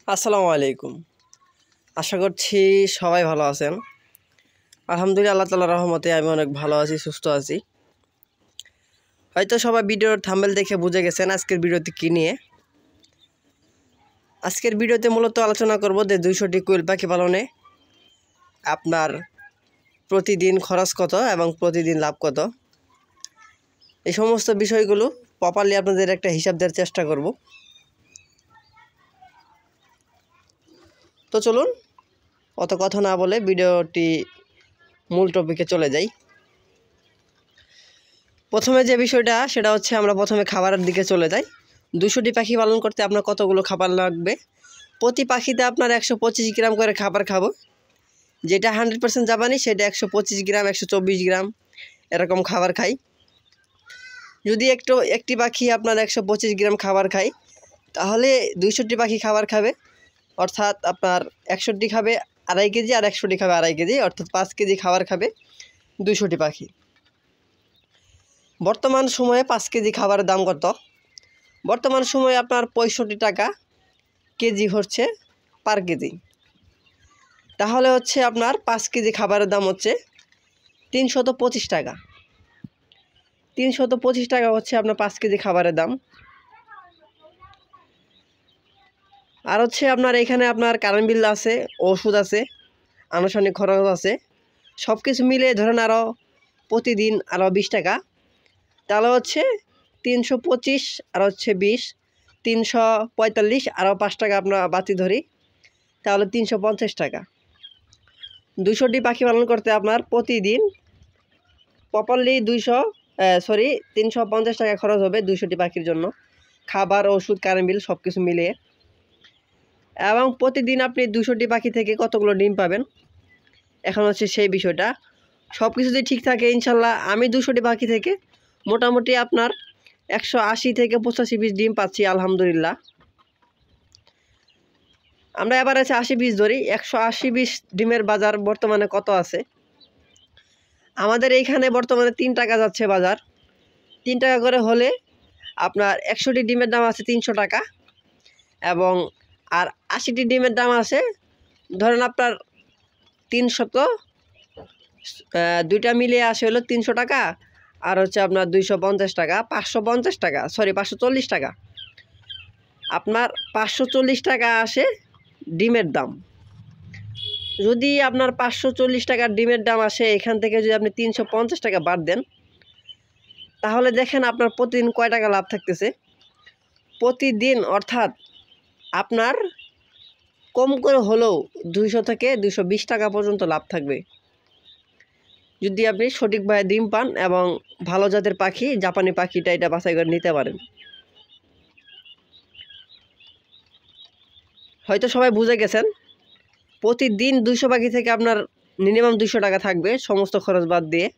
আসসালামু আলাইকুম। আশা করছি সবাই ভালো আছেন। আলহামদুলিল্লাহ, আল্লাহ তাআলার রহমতে আমি অনেক ভালো আছি, সুস্থ আছি। হয়তো সবাই ভিডিওর থাম্বনেল দেখে বুঝে গেছেন আজকের ভিডিওতে কী নিয়ে। আজকের ভিডিওতে মূলত আলোচনা করব যে 200টি কোয়েল পাখি পালনে আপনার প্রতিদিন খরচ কত এবং প্রতিদিন লাভ কত, এই সমস্ত বিষয়গুলো প্রপারলি আপনাদের একটা হিসাব দেওয়ার চেষ্টা করব। তো চলুন অত কথা না বলে ভিডিওটি মূল টপিকে চলে যাই। প্রথমে যে বিষয়টা সেটা হচ্ছে আমরা প্রথমে খাবারের দিকে চলে যাই। 200টি পাখি পালন করতে আপনার কতগুলো খাবার লাগবে। প্রতি পাখিতে আপনার 125 গ্রাম করে খাবার খাবো। যেটা 100% জাপানি সেটা 125 গ্রাম, 124 গ্রাম এরকম খাবার খাই। যদি একটি পাখি আপনার 125 গ্রাম খাবার খায়, তাহলে 200টি পাখি খাবার খাবে, অর্থাৎ আপনার 100টি খাবে 2.5 কেজি আর 100টি খাবে 2.5 কেজি, অর্থাৎ 5 কেজি খাবার খাবে 200টি পাখি। বর্তমান সময়ে 5 কেজি খাবারের দাম কত? বর্তমান সময়ে আপনার 65 টাকা কেজি হচ্ছে পার কেজি। তাহলে হচ্ছে আপনার 5 কেজি খাবারের দাম হচ্ছে 325 টাকা। 325 টাকা হচ্ছে আপনার 5 কেজি খাবারের দাম। আর হচ্ছে আপনার এখানে আপনার কারেন্ট বিল আছে, ওষুধ আছে, আনুষঙ্গিক খরচ আছে, সব কিছু মিলে ধরেন আরও প্রতিদিন আরও 20 টাকা। তাহলে হচ্ছে 325 আর হচ্ছে 20, 345, আরও 5 টাকা আপনার বাতি ধরি, তাহলে 350 টাকা। 200টি পাখি পালন করতে আপনার প্রতিদিন প্রপারলি 350 টাকা খরচ হবে 200টি পাখির জন্য, খাবার, ওষুধ, কারেন্ট বিল সব কিছু মিলিয়ে। এবং প্রতিদিন আপনি 200টি পাখি থেকে কতগুলো ডিম পাবেন, এখন হচ্ছে সেই বিষয়টা। সব কিছু যদি ঠিক থাকে ইনশাল্লাহ আমি 200টি পাখি থেকে মোটামুটি আপনার 180 থেকে 85 পিস ডিম পাচ্ছি আলহামদুলিল্লাহ। আমরা এবার আছে 80 পিস ধরি, 180 পিস ডিমের বাজার বর্তমানে কত আছে? আমাদের এইখানে বর্তমানে 3 টাকা যাচ্ছে বাজার। 3 টাকা করে হলে আপনার 100টি ডিমের দাম আছে 300 টাকা, এবং আর 80টি ডিমের দাম আছে ধরেন আপনার 300, দুইটা মিলিয়ে আসে হলো 300 টাকা, আর হচ্ছে আপনার 250 টাকা, 550 টাকা, 540 টাকা। আপনার 540 টাকা আসে ডিমের দাম। যদি আপনার 540 টাকার ডিমের দাম আসে, এখান থেকে যদি আপনি 350 টাকা বাদ দেন, তাহলে দেখেন আপনার প্রতিদিন কয় টাকা লাভ থাকতেছে। প্রতিদিন অর্থাৎ আপনার কম করে হলেও 200 থেকে 220 টাকা পর্যন্ত লাভ থাকবে, যদি আপনি সঠিকভাবে ডিম পান এবং ভালো জাতের পাখি, জাপানি পাখিটা এটা বাছাই করে নিতে পারেন। হয়তো সবাই বুঝে গেছেন, প্রতিদিন 200 পাখি থেকে আপনার মিনিমাম 200 টাকা থাকবে সমস্ত খরচ বাদ দিয়ে।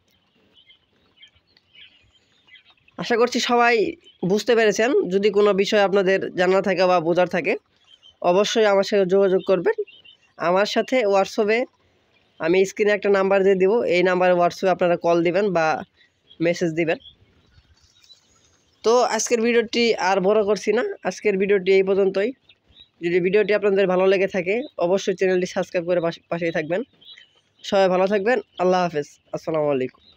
আশা করছি সবাই বুঝতে পেরেছেন। যদি কোনো বিষয় আপনাদের জানা থাকে বা বোঝার থাকে, অবশ্যই আমার সাথে যোগাযোগ করবেন। আমার সাথে হোয়াটসঅ্যাপে আমি স্ক্রিনে একটা নাম্বার দিয়ে দিব, এই নাম্বারে হোয়াটসঅ্যাপে আপনারা কল দিবেন বা মেসেজ দিবেন। তো আজকের ভিডিওটি আর বড় করছি না, আজকের ভিডিওটি এই পর্যন্তই। যদি ভিডিওটি আপনাদের ভালো লেগে থাকে অবশ্যই চ্যানেলটি সাবস্ক্রাইব করে পাশেই থাকবেন। সবাই ভালো থাকবেন। আল্লাহ হাফেজ। আসসালামু আলাইকুম।